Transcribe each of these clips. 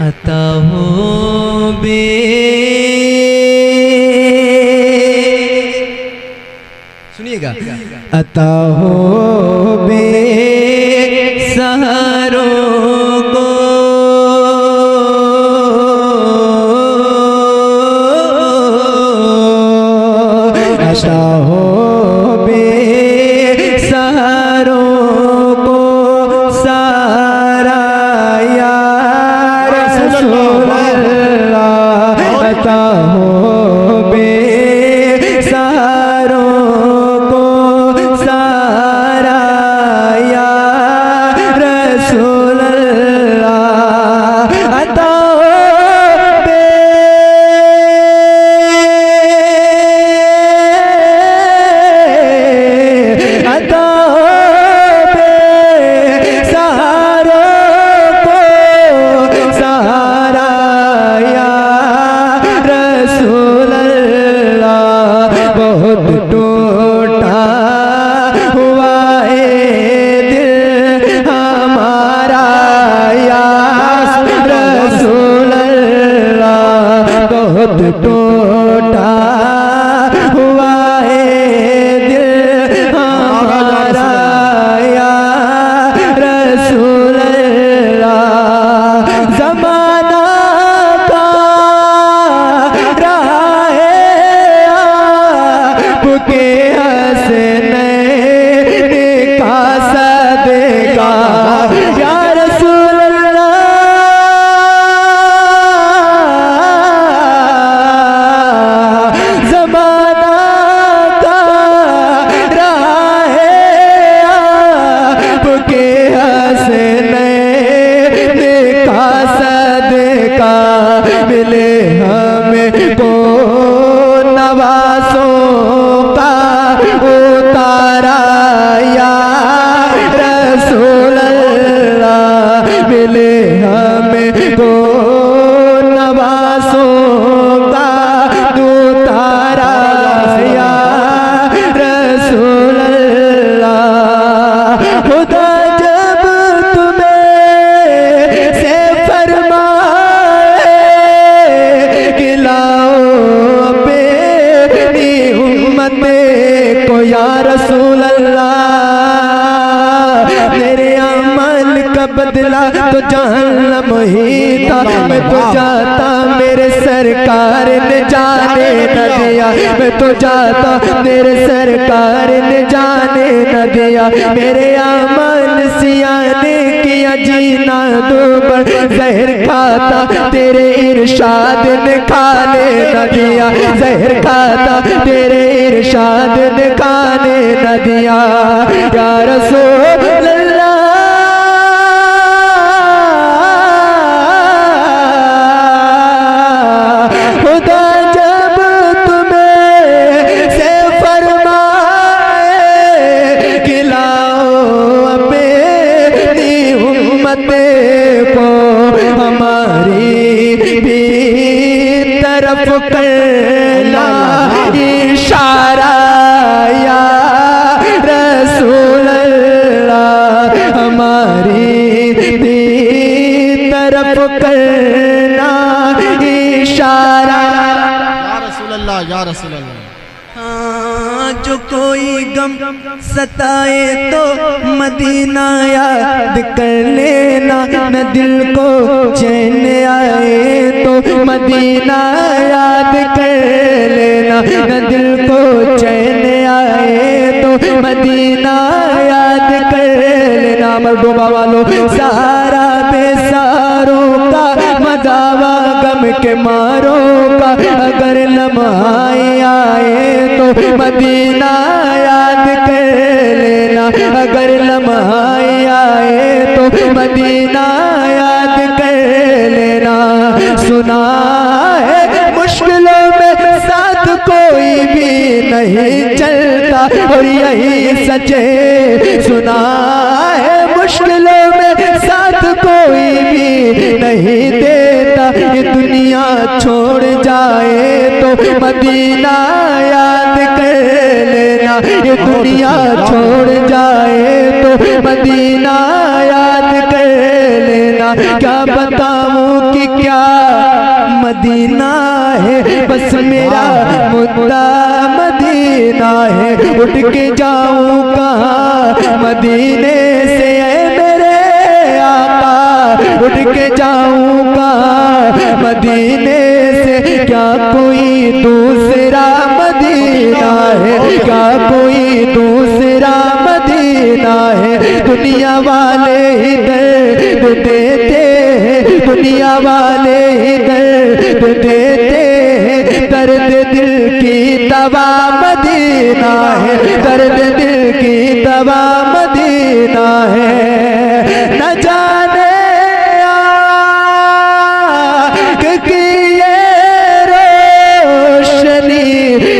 अता हो बे सुनिएगा, अता हो बे सहारों को अता हो बे सहारों को सारा यार रसूल अल्लाह अता हो बे सहारों को सारा यार रसूल अल्लाह अता हो बे अता हो बे सहारों को सहारा यार रसूल अल्लाह बहुत टूटा हुआ है दिल हमारा यार रसूल अल्लाह बहुत टूटा हुआ है दिल हमारा यार रसूल अल्लाह ज़माना का रहा है आपके हसनैन का सदका या रसूल अल्लाह ज़माना का रहा है आपके हसनैन का सदका मिले हमें को नवासों का उतारा या रसूल अल्लाह मिले हमें को नवासों का उतारा या रसूल अल्लाह खुदा जब तुम्हें से फरमाए खिलाओ अपनी उम्मत को या रसूल अल्लाह मेरे अमल का बदला तो जहन्नम ही था मैं तो जाता मेरे सरकार ने जाने न दिया मैं तो जाता मेरे सरकार ने जाने न दिया मेरे अमल सियाने किया जीना दोबर जहर खाता तेरे इरशाद ने खाने न दिया जहर खाता तेरे इरशाद ने खाने न दिया या रसूल अल्लाह खुदा जब तुम्हें से फरमाए खिलाओ अपनी उम्मत को हमारी भी तरफ करना इशारा या रसूल अल्लाह हमारी भी तरफ करना इशारा या रसूल अल्लाह या रसूल अल्लाह। हाँ, जो कोई गम सताए तो मदीना याद कर लेना न दिल को चैन आए तो मदीना याद कर लेना न दिल को चैन आए तो मदीना याद कर लेना मरदोबा वालों सारा बेसारों का मदावा गम के मारों का अगर लम्हाए आए तो मदीना याद कर लेना अगर लम्हाए आए तो मदीना याद कर लेना सुना है मुश्किलों में साथ कोई भी नहीं चलता और यही सचे सुना है मुश्किलों में साथ कोई भी नहीं देता ये दुनिया छोड़ जाए तो मदीना याद कर लेना ये दुनिया छोड़ जाए तो मदीना याद कर लेना क्या बताऊं कि क्या मदीना है, बस मेरा मुद्दा मदीना है। उठ के जाऊं कहाँ मदीने से मेरे आका, उठ के जाऊं कहाँ मदीने से। क्या कोई दूसरा मदीना है, क्या कोई दूसरा मदीना है। दुनिया वाले ही दर्द देते हैं, दुनिया वाले ही दर्द देते हैं। दर्द दिल की दवा मदीना है, दर्द दिल की दवा मदीना है। न जाने कि ये रोशनी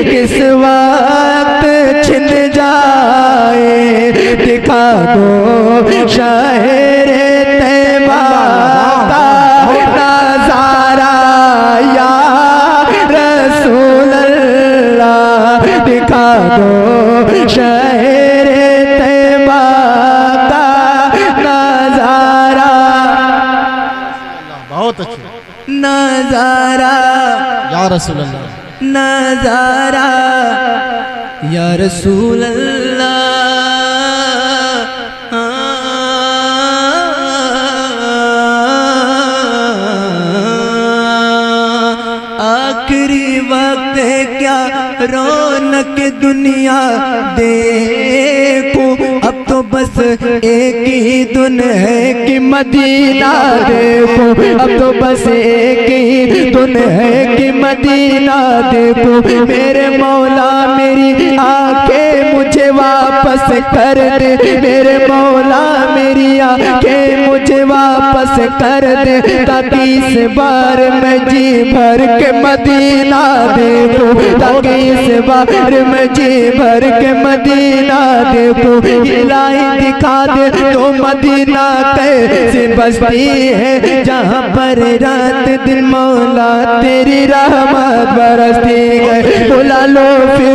किस वक्त छिन जाए। दिखा दो शहरे तैयबा का नज़ारा या रसूल अल्लाह। दिखा दो शहरे तैयबा का नज़ारा, बहुत अच्छे नज़ारा या रसूल अल्लाह। नज़ारा या रसूल अल्लाह। आखिरी वक्त है क्या रौनक दुनिया देखो। अब तो बस एक ही धुन है कि मदीना देखो। अब तो बस एक ही धुन है कि मदीना देखो। मेरे मौला मेरी आंखें मुझे वापस कर दे, मेरे मौला मेरी आंखें मुझे वापस कर दे। ताकि इस बार मैं जी भर के मदीना देखो, ताकि इस बार मैं जी भर के मदीना देखो। इलाही दिखा दे तो मदीना कैसी बस्ती है, जहाँ पर रात दिन मौला तेरी रहमत बरसती है। बुला लो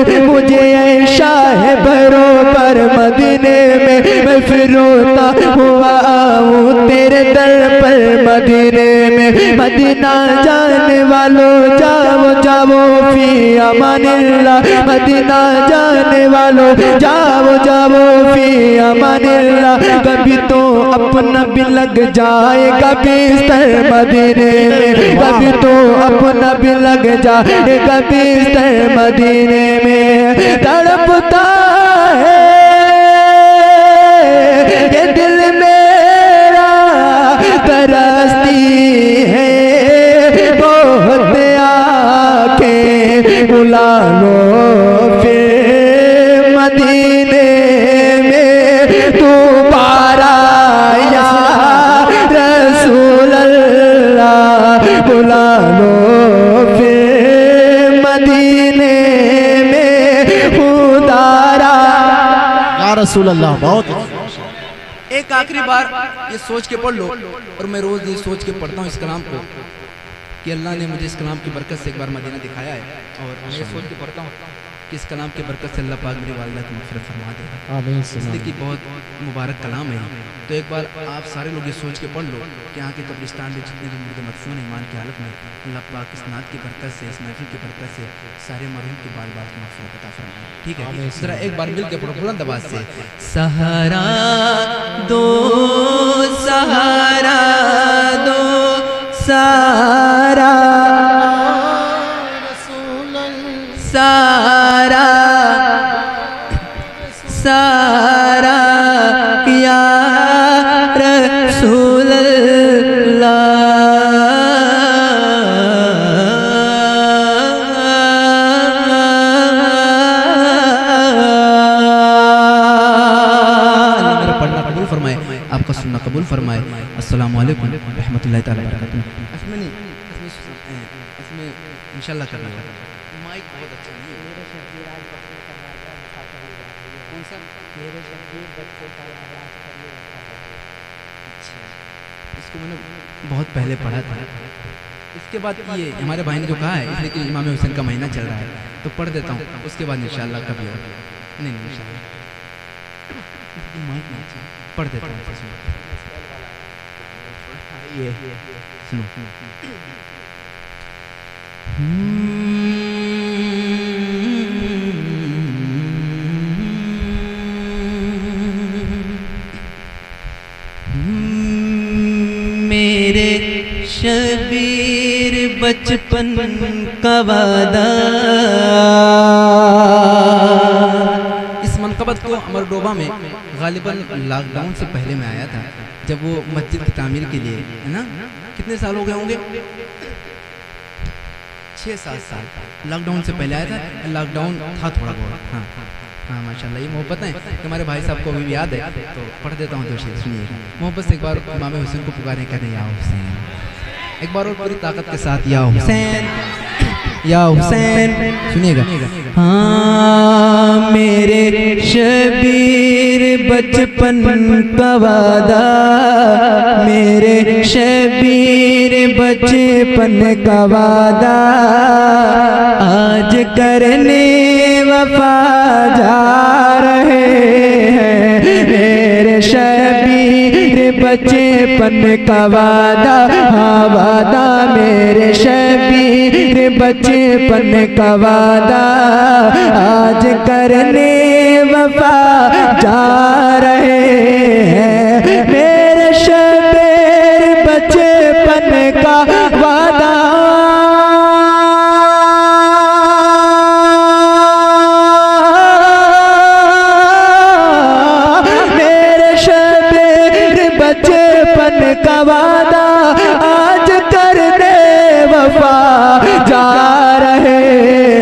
फिर मुझे ऐशा है बरोबर मदीने में, मैं फिर रोता हुआ आऊँ तेरे दर पर मदीने में। मदीना जाने वालों जाओ जाओ फी अमानिल्लाह, मदीना जाने वालों जाओ जाओ फी अमानिल्लाह। कभी तो अपना भी लग जाएगा बिस्तर मदीने में, कभी तो अपना भी लग जाएगा बिस्तर मदीने में। तड़पता है ये दिल मेरा, तरसती है बहुत आंखें। बुला लो फिर मदीने में दोबारा या रसूल अल्लाह। बुला लो फिर मदीने में खुदारा या रसूल अल्लाह। बहुत अच्छे। एक आखिरी बार ये सोच के पढ़ लो, और मैं रोज ये सोच के पढ़ता हूँ इस कलाम को कि अल्लाह ने मुझे इस कलाम की बरकत से एक बार मदीना दिखाया है। और मैं ये सोच के पढ़ता हूँ कि इस कलाम की बरकत से अल्लाह पाक मेरी वालिदा की मग़फ़िरत फरमा देगा। आमीन। इसलिए कि बहुत मुबारक कलाम है। तो एक बार आप सारे लोग ये सोच के पढ़ लो कि यहाँ के कब्रिस्तान में जितने भी मुर्दे मदफून हैं ईमान की हालत में, अल्लाह पाक इस नात की बरकत से, इस महफिल की बरकत से सारे मरहूम के बाल बाल की मग़फ़िरत अता फरमाए। ठीक है, जरा एक बार मिल के पढ़ो बुलंद आवाज़ से। सहारा दो, सहारा दो, सारा सारा सारा या रसूल मेरा पढ़ना कबूल फरमाए, आपका सुनना कबूल फरमाए। अस्सलामु अलैकुम रहमतुल्लाहि तआला बरकातहू। इसमें इंशाल्लाह करना है। माइक बहुत अच्छा नहीं है। कौन सा? अच्छा, इसको मैंने बहुत पहले पढ़ा था। इसके बाद ये हमारे भाई ने जो कहा है, इसलिए कि इमाम हुसैन का महीना चल रहा है तो पढ़ देता हूँ, उसके बाद इंशाल्लाह कभी और नहीं इंशाल्लाह माइक नहीं पढ़ देता हूँ। ये सुनो मेरे शबीर बचपन का वादा। इस मनकबत को अमरडोबा में गालिबन लॉकडाउन से पहले में आया था, जब वो मस्जिद की तामीर के लिए, है ना, कितने साल हो गए होंगे, 6-7 साल। लॉकडाउन से पहले आया था, लॉकडाउन था थोड़ा बहुत। हाँ हाँ माशाल्लाह, ये मोहब्बत है कि हमारे भाई साहब को अभी भी याद है, तो पढ़ देता हूँ तो सुनिए। मोहब्बत से एक बार इमाम हुसैन को पुकारे, कहते या हुसैन, एक बार और पूरी ताकत के साथ या हुसैन या हुसैन, सुनिएगा। हाँ मेरे शबीर बचपन का वादा, मेरे शबीर बचपन का वादा, आज करने वफा जा रहे हैं। मेरे शबीर बचपन का वादा, हाँ वादा मेरे शबीर बचपन का वादा, आज करने वफा जा रहे हैं। मेरे शबीर बचपन का वादा, मेरे शबीर बचपन का वादा, आज करने वफा जा रहे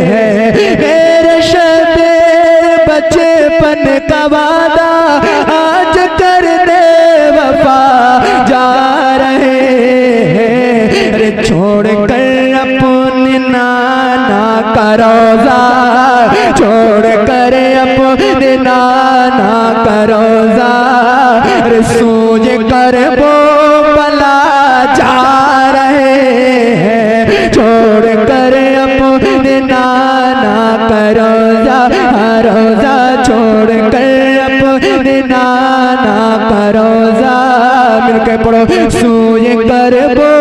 हैं। मेरे शबीर बचपन का वादा, आज करने वफा जा रहे हैं। अरे छोड़ कर अपने नाना का रोज़ा, छोड़ कर अपने नाना का रोज़ा, अरे सोच कर वो बला जा रहे हैं। छोड़ कर अपने नाना का रोज़ा, रोज़ा छोड़ कर अपने नाना का रोज़ा, मिलके पढ़ो, सोए कर वो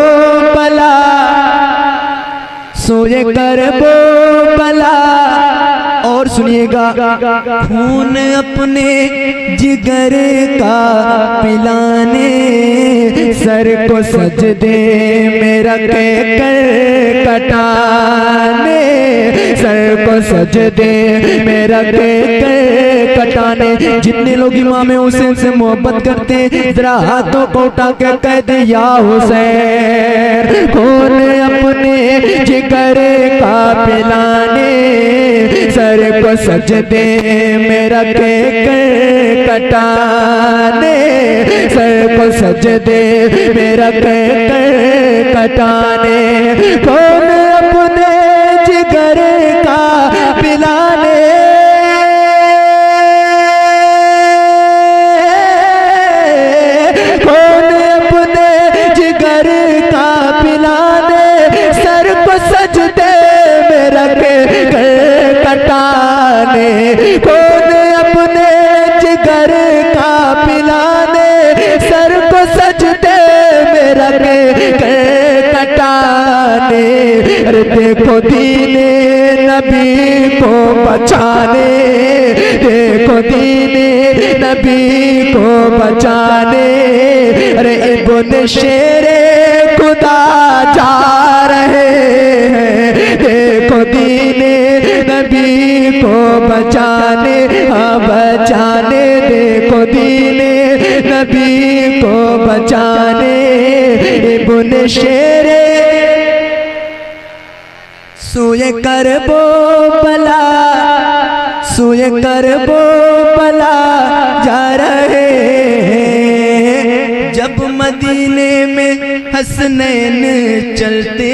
बला, सोए कर वो बला। और सुनिएगा, खून अपने जिगर का पिलाने, सर को सजदे में रख कर कटाने, सर को सजदे में रख कर कटाने। जितने लोग इमाम हुसैन से मोहब्बत करते हैं, जरा हाथों को उठा के कह दे या हुसैन। खून अपने जिगर का पिलाने, सर को सजदे में रख कर कटाने, सर को सजदे में रख कर कटाने। कौन अपने जिगर का पिलाने, कौन अपने जिगर का पिलाने, सर को सजदे में रख कर कटाने। कौन अपने जिगर का पिलाने, सर को सजदे में रख कर कटाने। अरे देखो दीने नबी को बचाने, देखो दीने नबी को बचाने। अरे इब्न शेरे खुदा जा रहे हैं, देखो दीने नबी को बचाने, हाँ बचाने। देखो दीने नबी को बचाने। इब्न शेरे सोए कर वो बला, सोए कर वो बला जा रहे हैं। जब मदीने में हसनैन चलते,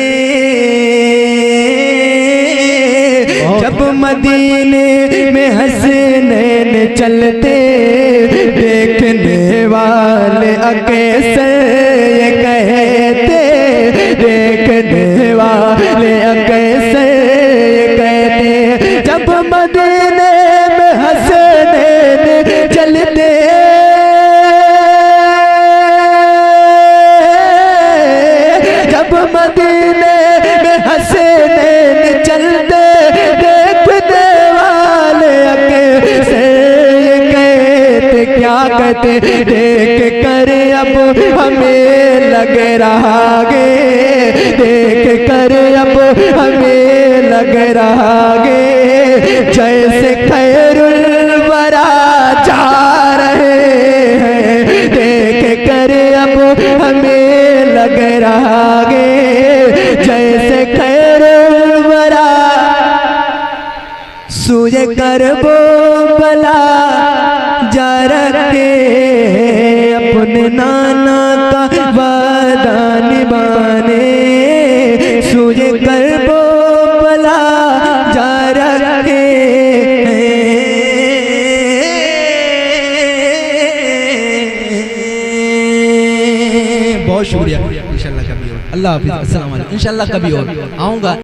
जब मदीने में हसनैन चलते, देखने वाले अकेसे ये कहते, देखने वाले अकेसे ये कहते। जब मदीने में हसनैन चलते, के देख कर अब हमें लग रहा गे, देख कर अब हमें लग रहा गे जैसे खैरुल वरा जा रहे हैं, देख कर अब हमें लग रहा गे जैसे खैरुल वरा सूझे करबो बला जा रखे अपने नाना का वादा निभाने, सूझे करबो बला जा रखे बहुत शुक्रिया। इंशाल्लाह कभी और, अल्लाह हाफिज़, अस्सलाम वालेकुम। इंशाल्लाह कभी और आऊँगा।